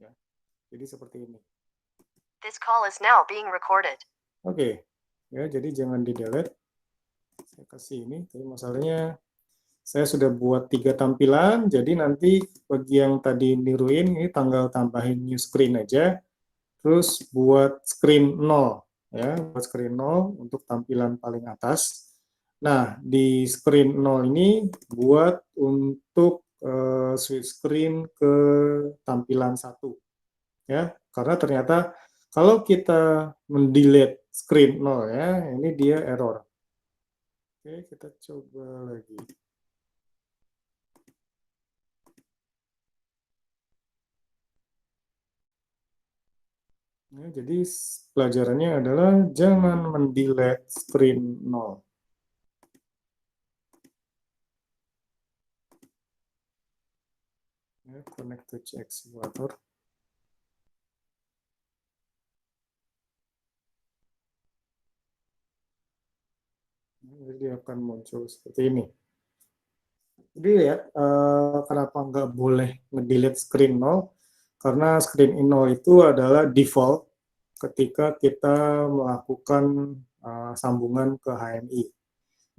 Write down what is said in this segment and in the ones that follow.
Ya. Jadi seperti ini. This call is now being recorded. Oke, ya jadi jangan di-delete. Saya kasih ini, tapi masalahnya saya sudah buat 3 tampilan, jadi nanti bagi yang tadi niruin, ini tanggal tambahin new screen aja, terus buat screen 0, ya, buat screen 0 untuk tampilan paling atas. Nah, di screen 0 ini buat untuk switch screen ke tampilan 1, ya, karena ternyata kalau kita mendelete screen 0 ya, ini dia error. Oke, kita coba lagi. Ya, jadi pelajarannya adalah jangan mendelete screen 0. Ya, connect to X-Simulator. Jadi dia akan muncul seperti ini. Jadi ya, kenapa nggak boleh ngedelete screen 0? Karena screen 0 itu adalah default ketika kita melakukan sambungan ke HMI.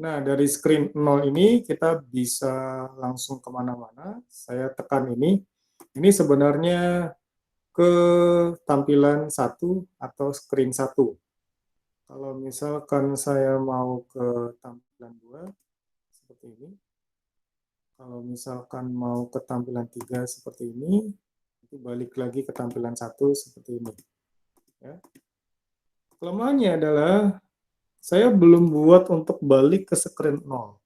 Nah, dari screen 0 ini kita bisa langsung kemana-mana. Saya tekan ini. Ini sebenarnya ke tampilan 1 atau screen 1. Kalau misalkan saya mau ke tampilan 2, seperti ini. Kalau misalkan mau ke tampilan 3 seperti ini, nanti balik lagi ke tampilan 1 seperti ini. Ya. Kelemahannya adalah saya belum buat untuk balik ke screen 0.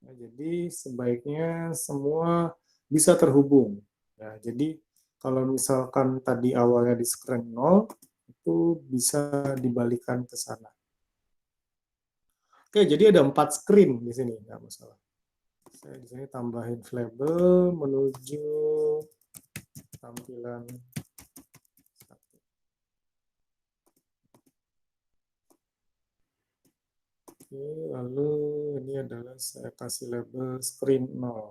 Ya, jadi sebaiknya semua bisa terhubung. Ya, jadi kalau misalkan tadi awalnya di screen 0, itu bisa dibalikan ke sana. Oke, jadi ada 4 screen di sini, nggak masalah. Saya di sini tambahin label menuju tampilan 1. Oke, lalu ini adalah saya kasih label screen 0.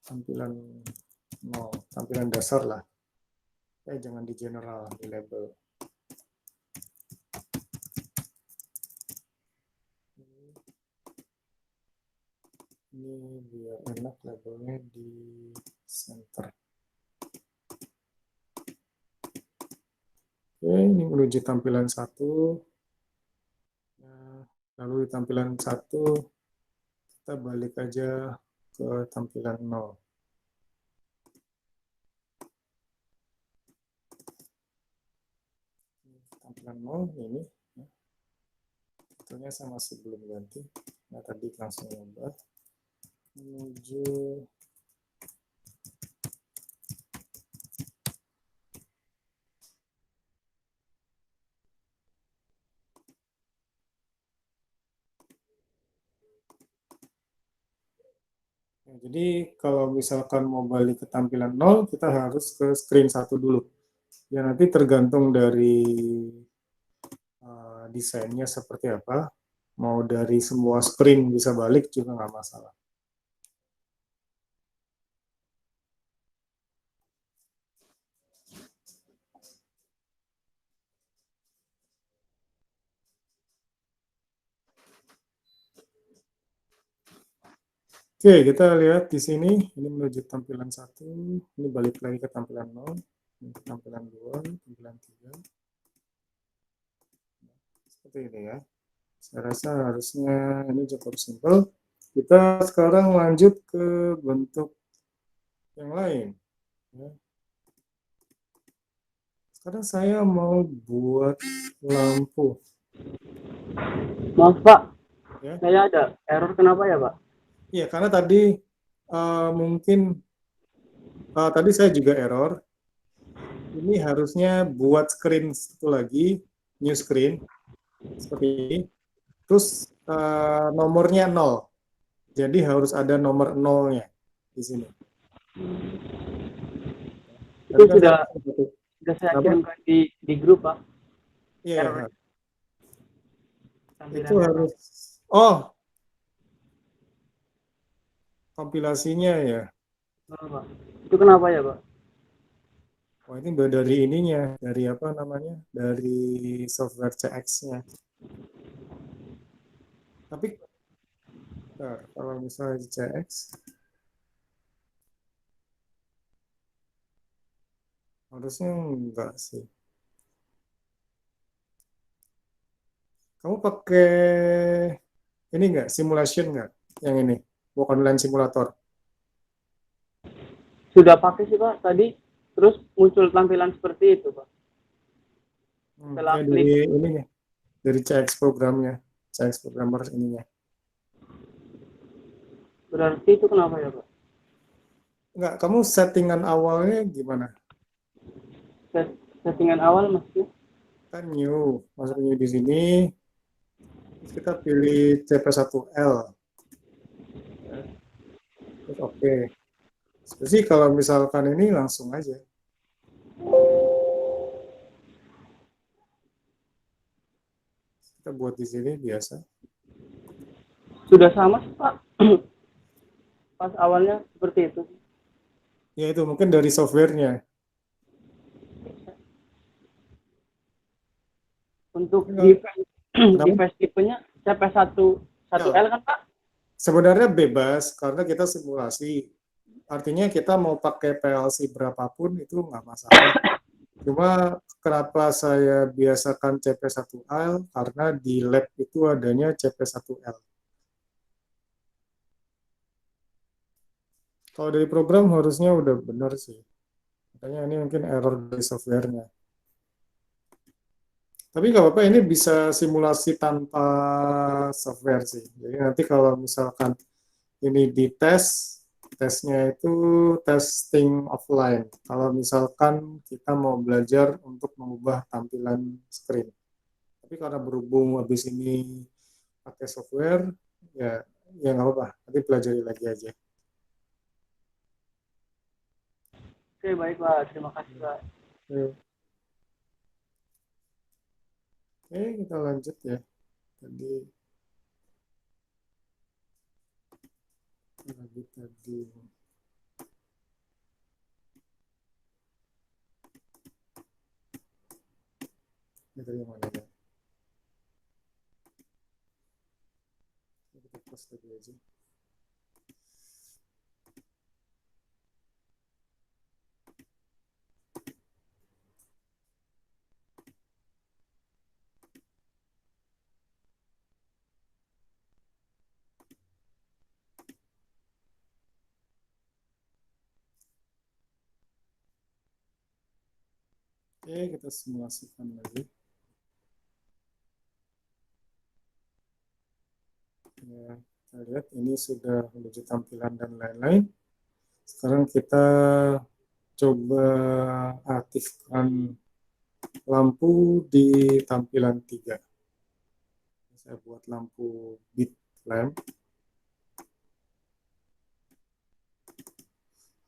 Tampilan 0, tampilan dasar lah. Jangan di general, di label. Ini biar enak labelnya di center. Oke, ini menuju tampilan 1. Nah, lalu di tampilan 1 kita balik aja ke tampilan 0. Tampilan 0 ini. Tentunya saya masih belum ganti. Nah, tadi langsung nyoba. Menuju jadi kalau misalkan mau balik ke tampilan 0, kita harus ke screen 1 dulu. Ya nanti tergantung dari desainnya seperti apa. Mau dari semua screen bisa balik juga nggak masalah. Oke, kita lihat di sini, ini menuju tampilan 1, ini balik lagi ke tampilan 0, ini ke tampilan 2, tampilan 3. Seperti ini ya. Saya rasa harusnya ini cukup simpel. Kita sekarang lanjut ke bentuk yang lain. Ya. Sekarang saya mau buat lampu. Maaf Pak, Ya. saya ada error kenapa ya Pak? Iya, karena tadi mungkin tadi saya juga error. Ini harusnya buat screen satu lagi, new screen, seperti ini. Terus nomornya 0. Jadi harus ada nomor 0-nya di sini. Itu sudah saya kirimkan di grup Pak. Iya. Tampilan Itu harus. Oh. kompilasinya ya. Oh, Pak. Itu kenapa ya, Pak? Wah, ini udah dari ininya, dari apa namanya? Dari software CX-nya. Tapi bentar, kalau misalnya di CX, harusnya enggak sih. Kamu pakai ini enggak, simulation enggak? Yang ini, Walk Online Simulator. Sudah pakai sih, Pak, tadi. Terus muncul tampilan seperti itu, Pak. Setelah Ya klik, dari ininya, dari CX programnya, CX programmer ininya. berarti itu kenapa ya, Pak? Enggak, kamu settingan awalnya gimana? Settingan awal maksudnya? Kan new, masuk new di sini, terus kita pilih CP1L. Terus oke. Jadi kalau misalkan ini langsung aja. Kita buat di sini biasa. Sudah sama sih, Pak. Pas awalnya seperti itu. Ya itu mungkin dari softwarenya. Untuk Kenapa? device tipenya CP1L kan, Pak? Sebenarnya bebas karena kita simulasi. Artinya kita mau pakai PLC berapapun itu nggak masalah. Cuma kenapa saya biasakan CP1L karena di lab itu adanya CP1L. Kalau dari program harusnya udah benar sih. Makanya ini mungkin error dari softwarenya. Tapi nggak apa-apa, ini bisa simulasi tanpa software sih. Jadi nanti kalau misalkan ini dites, tesnya itu testing offline. Kalau misalkan kita mau belajar untuk mengubah tampilan screen. Tapi karena berhubung habis ini pakai software, ya ya nggak apa-apa. Nanti pelajari lagi aja. Oke, baik, Pak. Terima kasih, Pak. Oke, kita lanjut ya. Tadi itu yang mana ya? Kita post lagi aja. Oke, kita simulasikan lagi. Ya, kita lihat ini sudah menuju tampilan dan lain-lain. Sekarang kita coba aktifkan lampu di tampilan 3. Saya buat lampu bit lamp.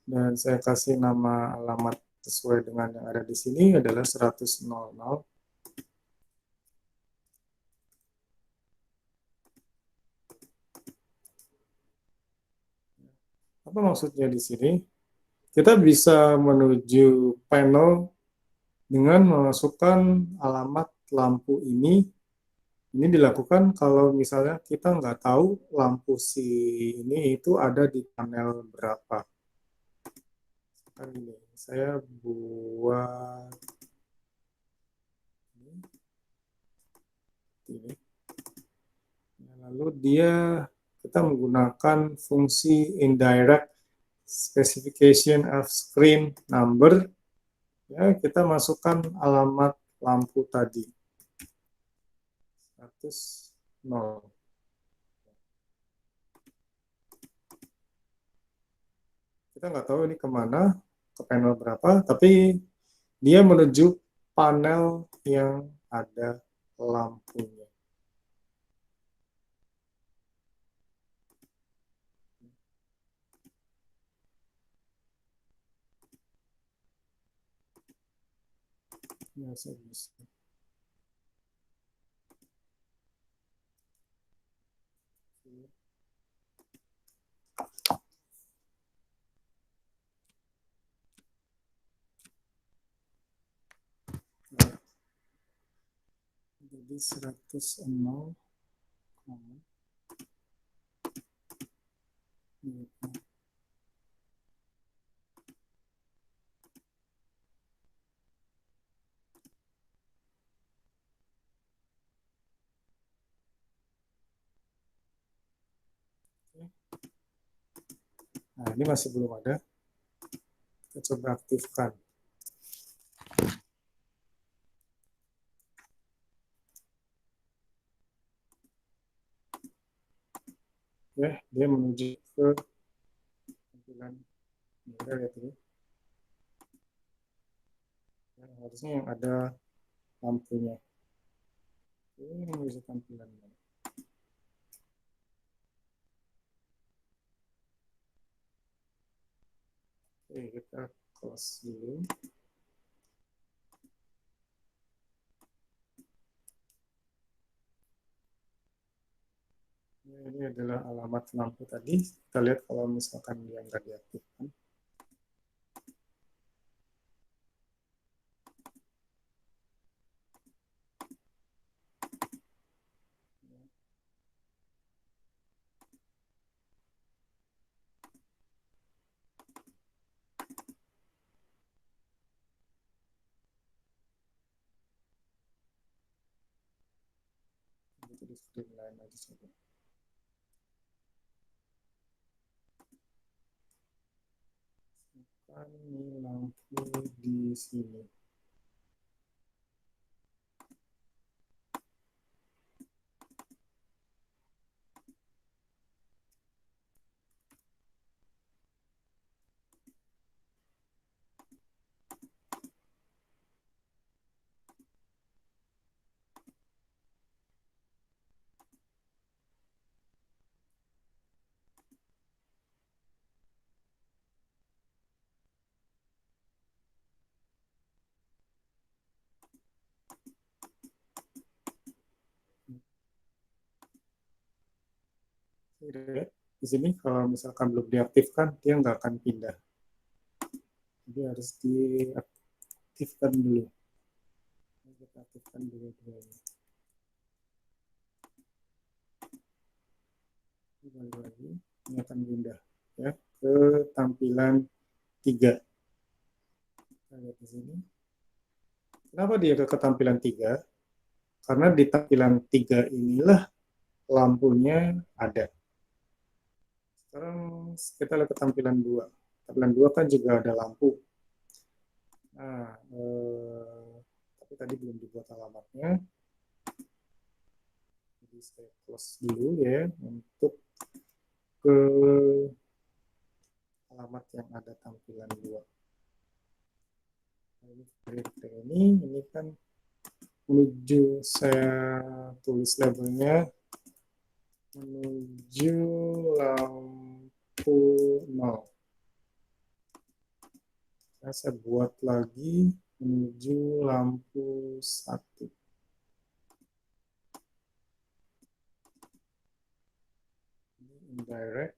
Dan saya kasih nama alamat sesuai dengan yang ada di sini adalah 100.00. Apa maksudnya di sini? Kita bisa menuju panel dengan memasukkan alamat lampu ini. Ini dilakukan kalau misalnya kita nggak tahu lampu si ini itu ada di panel berapa. Kan ini, saya buat ini. Lalu kita menggunakan fungsi indirect specification of screen number. Ya, kita masukkan alamat lampu tadi. 100.00. Kita nggak tahu ini kemana, ke panel berapa, tapi dia menuju panel yang ada lampunya. Ya, saya bisa. Jadi 100 Nah, ini masih belum ada. Kita coba aktifkan. Ya, dia menuju ke tampilan mirror ya tadi. Ya, harusnya yang ada lampunya. Ini menuju tampilan. Oke, kita close dulu. Ini adalah alamat lampu tadi. Kita lihat kalau misalkan dia nggak diaktifkan. Itu di screen lain aja coba. Ini lampu di sini. Di sini kalau misalkan belum diaktifkan, dia nggak akan pindah. Jadi harus diaktifkan dulu. Kita aktifkan dulu-duanya. Kembali lagi, ini akan pindah ya ke tampilan 3. Kita lihat di sini. Kenapa dia ke tampilan 3? Karena di tampilan 3 inilah lampunya ada. Sekarang kita lihat ke tampilan 2. Tampilan 2 kan juga ada lampu. Nah, tapi tadi belum dibuat alamatnya. Jadi saya close dulu ya untuk ke alamat yang ada tampilan 2. Ini kan menuju, saya tulis labelnya menuju lampu 0. Saya buat lagi menuju lampu 1. Ini indirect.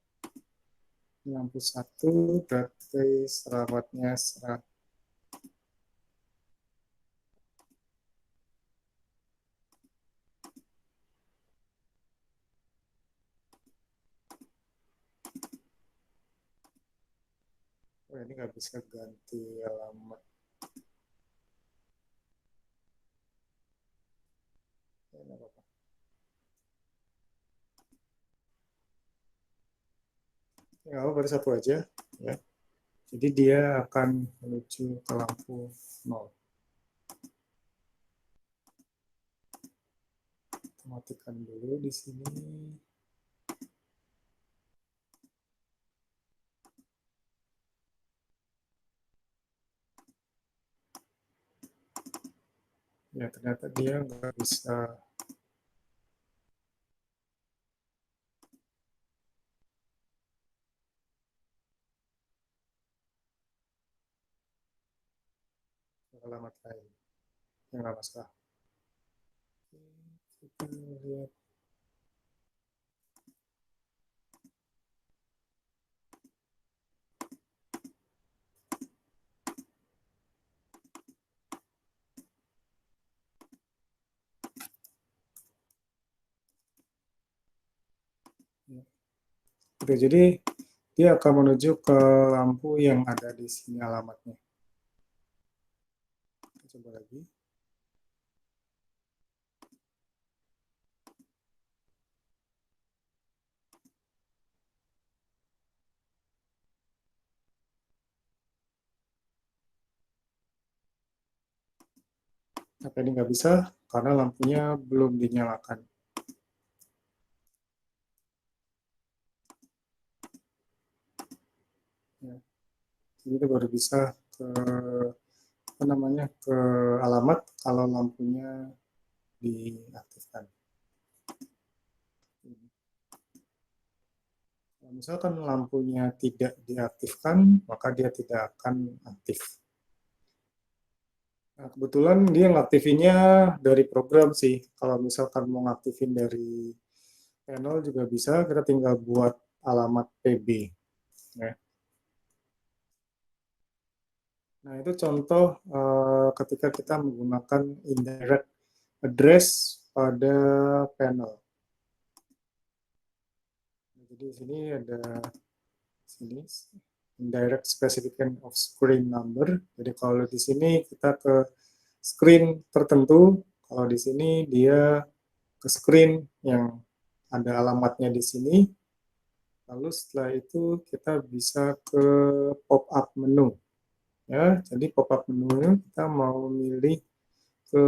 Lampu 1 berarti serabatnya serat. Oh, ini nggak bisa ganti alamat. Ya, nggak apa-apa. Ya, baru satu aja. Ya. Jadi dia akan menuju ke lampu 0. Kita matikan dulu di sini. Ya, ternyata dia nggak bisa. Alamat lain. Ya, nggak masalah. Kita lihat. Oke, jadi dia akan menuju ke lampu yang ada di sini alamatnya. Kita coba lagi. Tapi ini nggak bisa karena lampunya belum dinyalakan. Ya. Jadi itu baru bisa ke ke alamat kalau lampunya diaktifkan. Kalau misalkan lampunya tidak diaktifkan, maka dia tidak akan aktif. Nah, kebetulan dia ngaktifinnya dari program sih. Kalau misalkan mau ngaktifin dari panel juga bisa, kita tinggal buat alamat PB. Ya. Nah, itu contoh ketika kita menggunakan indirect address pada panel. Jadi di sini ada indirect specification of screen number. Jadi kalau di sini kita ke screen tertentu, kalau di sini dia ke screen yang ada alamatnya di sini. Lalu setelah itu kita bisa ke pop-up menu. Ya, jadi pop-up menu kita mau milih ke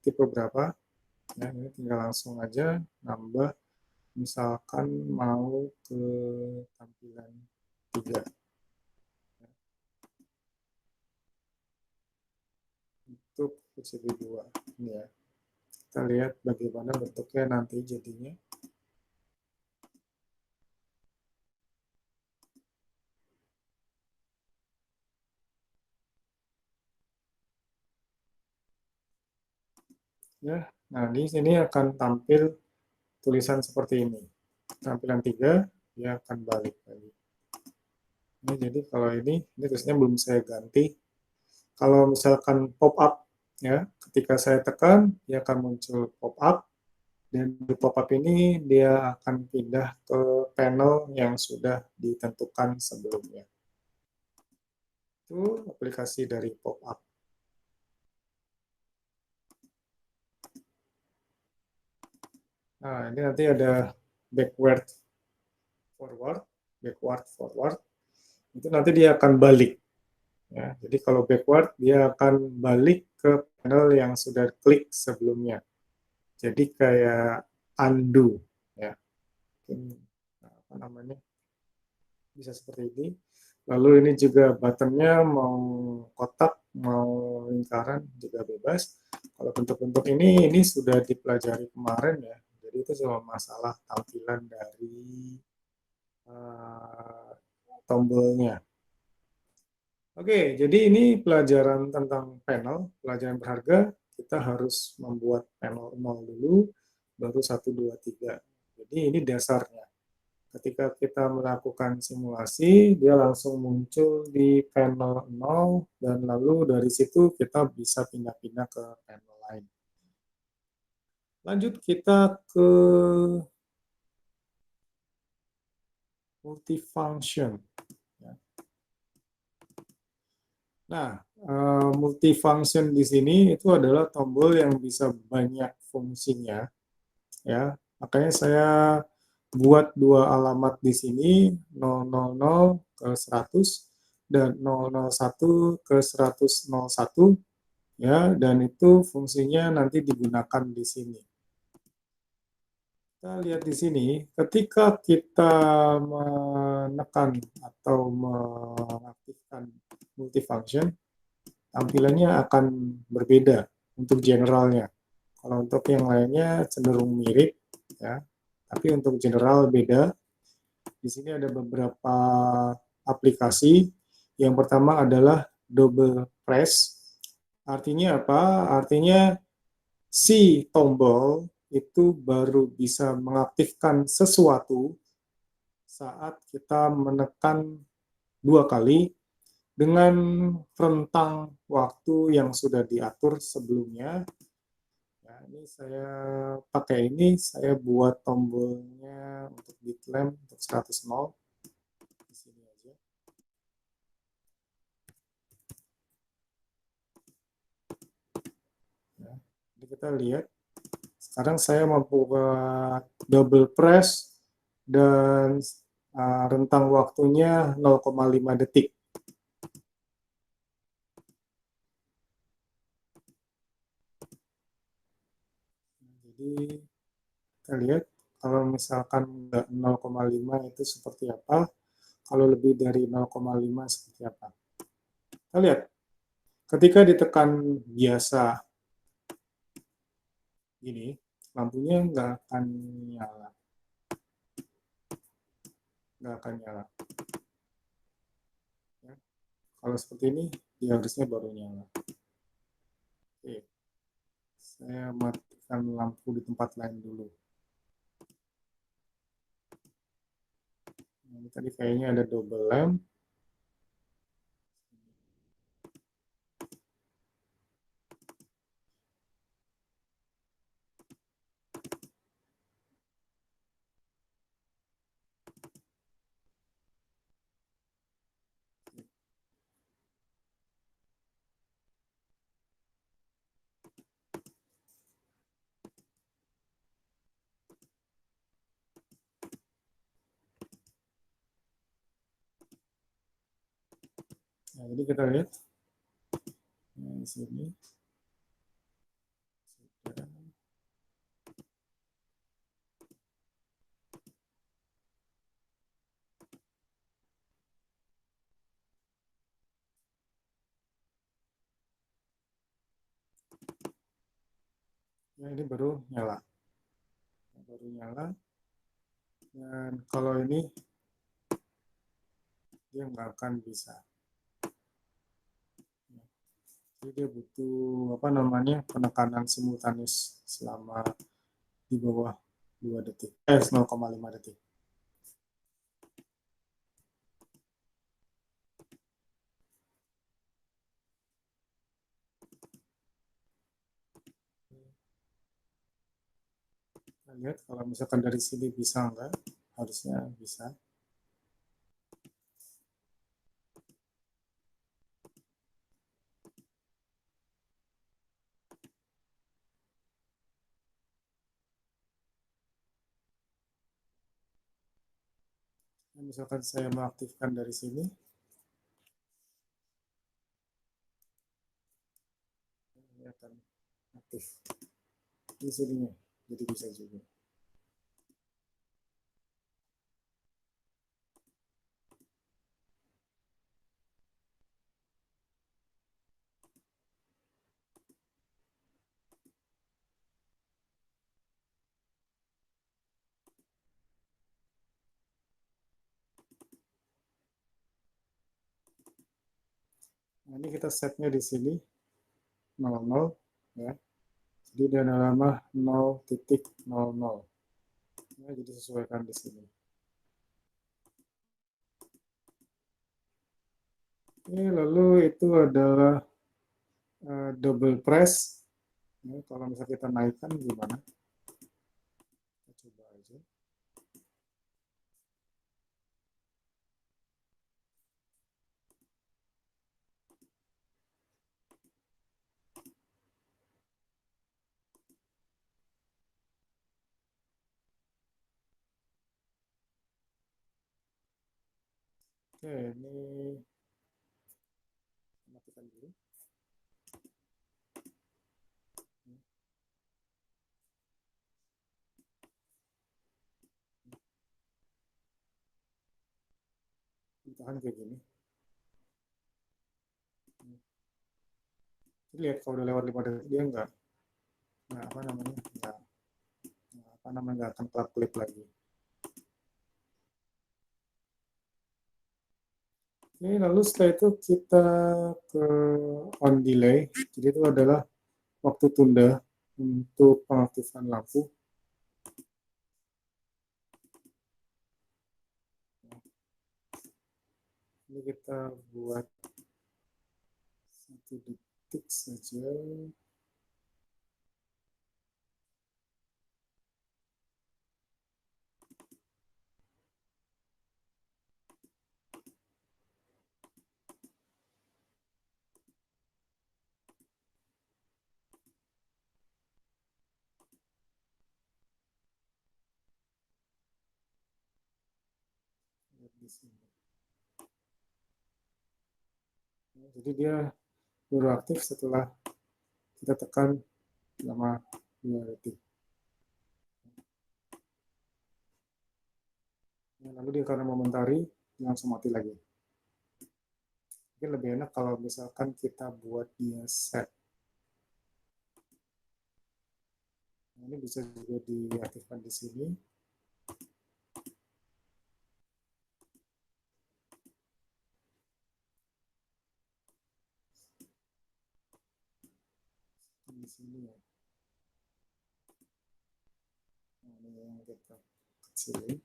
tipe berapa. Ya, ini tinggal langsung aja nambah, misalkan mau ke tampilan 3. Untuk PCB 2 ini ya. Kita lihat bagaimana bentuknya nanti jadinya. Ya, nah di sini akan tampil tulisan seperti ini. Tampilan 3 dia akan balik lagi. Ini jadi kalau ini tulisannya belum saya ganti. Kalau misalkan pop up ya, ketika saya tekan dia akan muncul pop up, dan di pop up ini dia akan pindah ke panel yang sudah ditentukan sebelumnya. Itu aplikasi dari pop up. Nah, ini nanti ada backward forward. Itu nanti dia akan balik. Ya, jadi kalau backward dia akan balik ke panel yang sudah klik sebelumnya. Jadi kayak undo ya. Apa namanya? Bisa seperti ini. Lalu ini juga buttonnya mau kotak, mau lingkaran juga bebas. Kalau bentuk-bentuk ini sudah dipelajari kemarin ya. Jadi itu cuma masalah tampilan dari tombolnya. Oke, jadi ini pelajaran tentang panel, pelajaran berharga. Kita harus membuat panel 0 dulu, baru 1, 2, 3. Jadi ini dasarnya. Ketika kita melakukan simulasi, dia langsung muncul di panel 0, dan lalu dari situ kita bisa pindah-pindah ke panel lain. Lanjut kita ke multifunction. Nah, multifunction di sini itu adalah tombol yang bisa banyak fungsinya, ya. Makanya saya buat dua alamat di sini, 000 ke 100 dan 001 ke 101, ya. Dan itu fungsinya nanti digunakan di sini. Kita lihat di sini, ketika kita menekan atau mengaktifkan multifunction, tampilannya akan berbeda untuk generalnya. Kalau untuk yang lainnya cenderung mirip, ya. Tapi untuk general beda. Di sini ada beberapa aplikasi. Yang pertama adalah double press. Artinya apa? Artinya si tombol itu baru bisa mengaktifkan sesuatu saat kita menekan 2 kali dengan rentang waktu yang sudah diatur sebelumnya. Ya, ini saya pakai ini, saya buat tombolnya untuk bit lamp untuk 100 di sini aja. Ya, jadi kita lihat. Sekarang saya mau buat double press dan rentang waktunya 0,5 detik. Jadi kita lihat kalau misalkan nggak 0,5 itu seperti apa, kalau lebih dari 0,5 seperti apa. Kita lihat, ketika ditekan biasa gini, lampunya nggak akan nyala. Nggak akan nyala. Ya. Kalau seperti ini, dia harusnya baru nyala. Oke. Saya matikan lampu di tempat lain dulu. Ini tadi kayaknya ada double lamp. Nah, jadi kita lihat di sini. Ya, ini baru nyala. Baru nyala. Dan kalau ini dia nggak akan bisa. Jadi dia butuh apa namanya penekanan simultanis selama di bawah 2 detik, 0,5 detik. Kita lihat kalau misalkan dari sini bisa enggak, harusnya bisa. Nah, misalkan saya mengaktifkan dari sini, ini akan aktif di sininya, jadi bisa juga. Nah, ini kita setnya di sini 00 ya. Jadi dana lama 0,00. Ya, jadi sesuaikan di sini. Oke, lalu itu adalah double press. Ya, kalau misalnya kita naikkan gimana? Kita coba aja. Oke, ini matikan dulu. Ditahan kayak gini. Jadi lihat kalau udah lewat 5 detik dia nggak apa namanya nggak akan kelap-kelip lagi. Oke, lalu setelah itu kita ke on delay. Jadi itu adalah waktu tunda untuk pengaktifan lampu. Ini kita buat 1 detik saja. di sini. Jadi dia baru aktif setelah kita tekan selama 2 detik. Lalu dia karena momentari, langsung mati lagi. Mungkin lebih enak kalau misalkan kita buat dia set. Ini bisa juga diaktifkan di sini. Di sini ya. Nah, ini yang kita kecilin.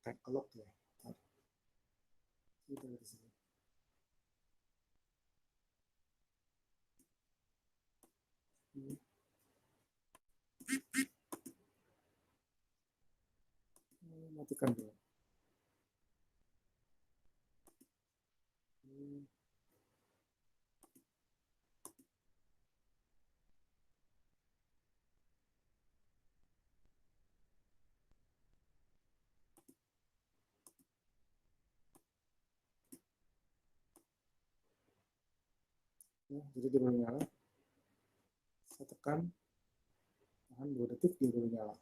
Tag ya. Kita lihat di sini. Matikan dulu. Ya, jadi dia baru nyala. Saya tekan, tahan 2 detik, dia baru nyala.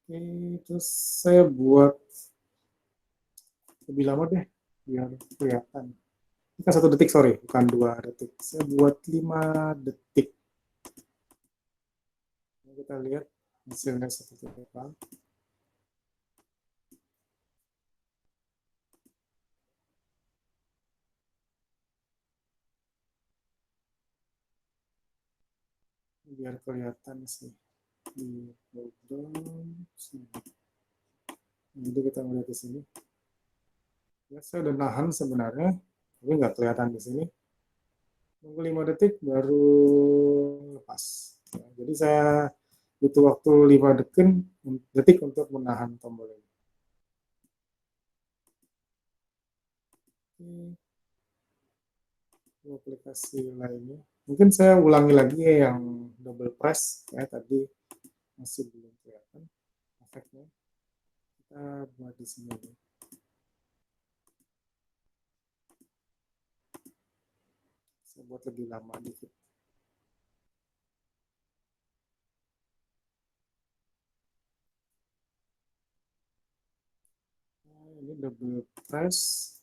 Oke, terus saya buat lebih lama deh, biar kelihatan. Ini kan 1 detik, sorry, bukan 2 detik. Saya buat 5 detik. Ini kita lihat hasilnya seperti apa. Biar kelihatan sih di program sini. Jadi kita melihat di sini. Ya, saya udah nahan sebenarnya, tapi nggak kelihatan di sini. Tunggu 5 detik baru lepas. Ya, jadi saya butuh waktu 5 detik untuk menahan tombol ini. Aplikasi lainnya. Mungkin saya ulangi lagi yang double press ya, tadi masih belum kelihatan efeknya. Kita buat di sini dulu. Saya buat lebih lama dikit. Nah, ini double press.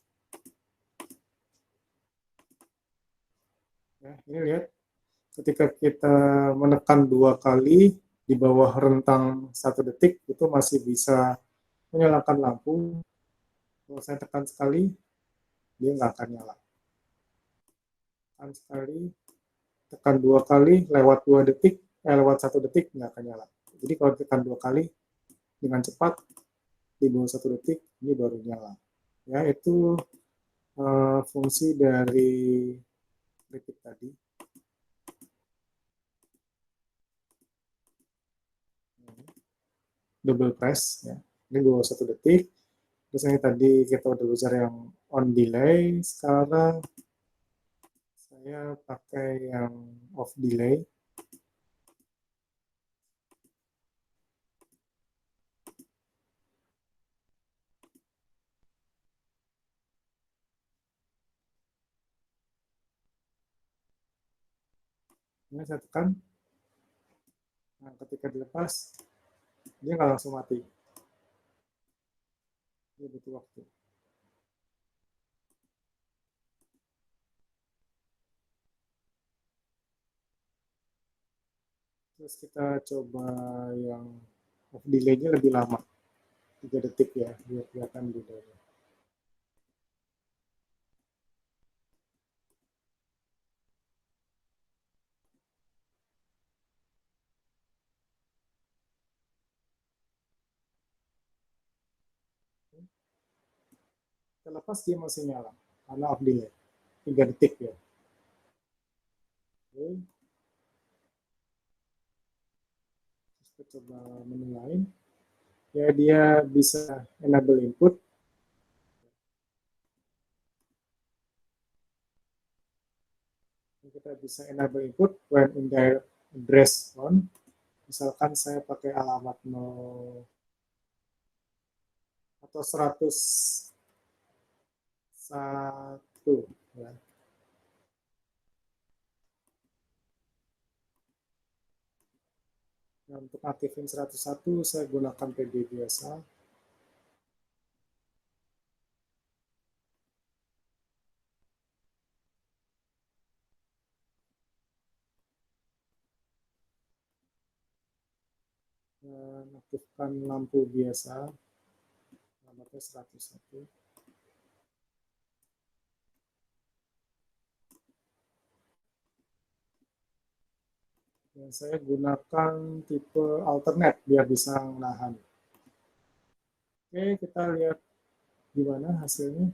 Ya, ini lihat, ketika kita menekan 2 kali di bawah rentang 1 detik, itu masih bisa menyalakan lampu. Kalau saya tekan sekali, dia nggak akan nyala. Tekan sekali, tekan 2 kali, lewat 2 detik, lewat 1 detik, nggak akan nyala. Jadi kalau tekan 2 kali, dengan cepat, di bawah 1 detik, ini baru nyala. Ya, itu fungsi dari repeat tadi. Double press, ya. Ini 21 detik. Terus ini tadi kita udah belajar yang on delay. Sekarang saya pakai yang off delay. Ini saya tekan. Nah, ketika dilepas, dia nggak langsung mati. Dia butuh waktu. Terus kita coba yang off delay-nya lebih lama. 3 detik ya, biar kelihatan bedanya. Kita lepas, dia masih nyala. karena off delay 3 detik ya. Oke. Kita coba menu lain. Ya, dia bisa enable input. Kita bisa enable input when indirect address on. Misalkan saya pakai alamat 0 atau 101 ya. Nah, untuk aktifin 101 saya gunakan PB biasa. Dan aktifkan lampu biasa. Alamatnya 101. Dan saya gunakan tipe alternate biar bisa menahan. Oke, kita lihat gimana hasilnya.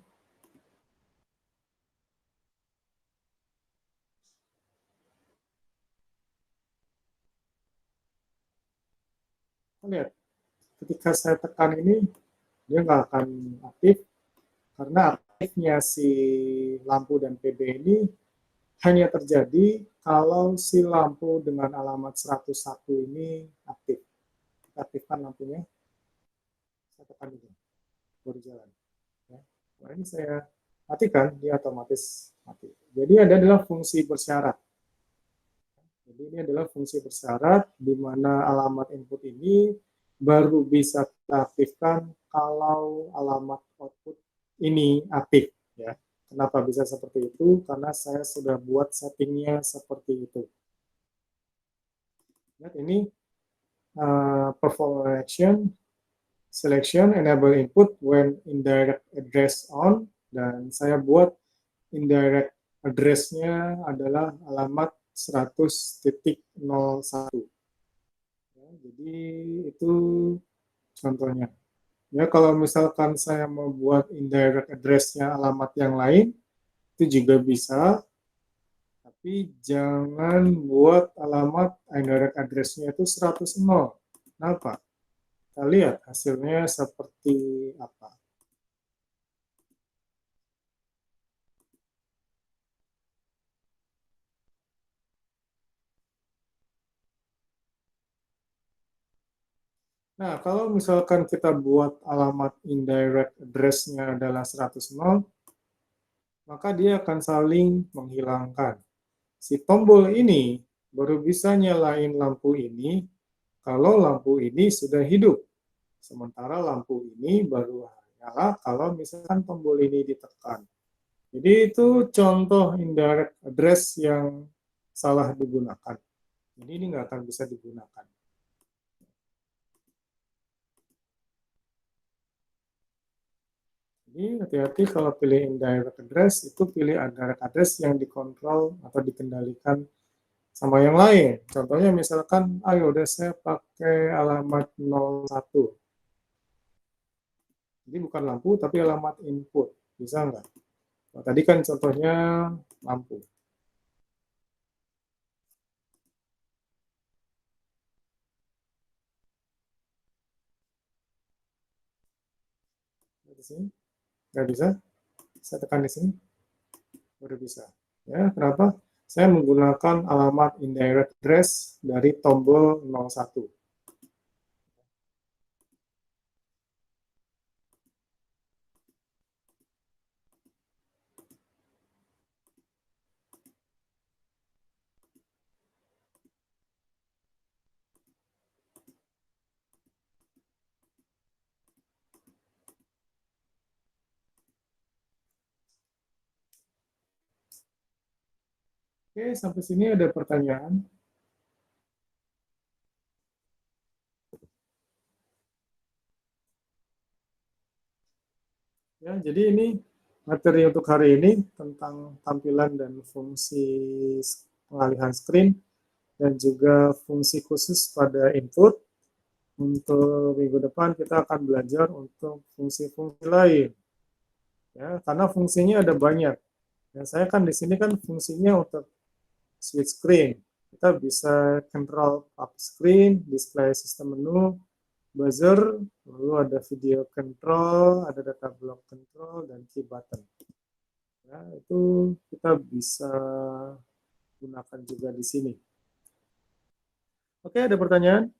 Lihat, ketika saya tekan ini, dia nggak akan aktif, karena aktifnya si lampu dan PB ini hanya terjadi kalau si lampu dengan alamat 101 ini aktif. Kita aktifkan lampunya, saya tekan ini, baru jalan. Ya. Nah, ini saya matikan, dia otomatis mati. Jadi adalah fungsi bersyarat. Jadi ini adalah fungsi bersyarat di mana alamat input ini baru bisa kita aktifkan kalau alamat output ini aktif. Ya. Kenapa bisa seperti itu? Karena saya sudah buat settingnya seperti itu. Lihat ini perform action, selection, enable input when indirect address on, dan saya buat indirect address-nya adalah alamat 100.01. Ya, jadi itu contohnya. Ya, kalau misalkan saya mau buat indirect address-nya alamat yang lain, itu juga bisa, tapi jangan buat alamat indirect address-nya itu 100. Kenapa? Kita lihat hasilnya seperti apa. Nah, kalau misalkan kita buat alamat indirect address-nya adalah 100, maka dia akan saling menghilangkan. Si tombol ini baru bisa nyalain lampu ini kalau lampu ini sudah hidup. Sementara lampu ini baru nyala kalau misalkan tombol ini ditekan. Jadi itu contoh indirect address yang salah digunakan. Jadi ini nggak akan bisa digunakan. Jadi hati-hati kalau pilih indirect address, itu pilih indirect address yang dikontrol atau dikendalikan sama yang lain. Contohnya misalkan, ayo udah saya pakai alamat 01. Jadi bukan lampu, tapi alamat input. Bisa nggak? Nah, tadi kan contohnya lampu. Di sini nggak bisa. Saya tekan di sini, baru bisa. Ya, kenapa? Saya menggunakan alamat indirect address dari tombol 01. Oke, sampai sini ada pertanyaan. Ya, jadi ini materi untuk hari ini tentang tampilan dan fungsi pengalihan screen dan juga fungsi khusus pada input. Untuk minggu depan kita akan belajar untuk fungsi-fungsi lain. Ya, karena fungsinya ada banyak. Ya, saya kan di sini kan fungsinya untuk switch screen. Kita bisa control up screen, display sistem menu, buzzer, lalu ada video control, ada data block control, dan key button. Ya, itu kita bisa gunakan juga di sini. Oke, ada pertanyaan?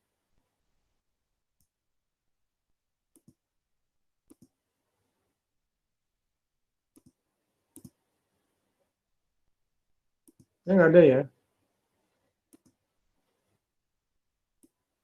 Ya, nggak ada ya.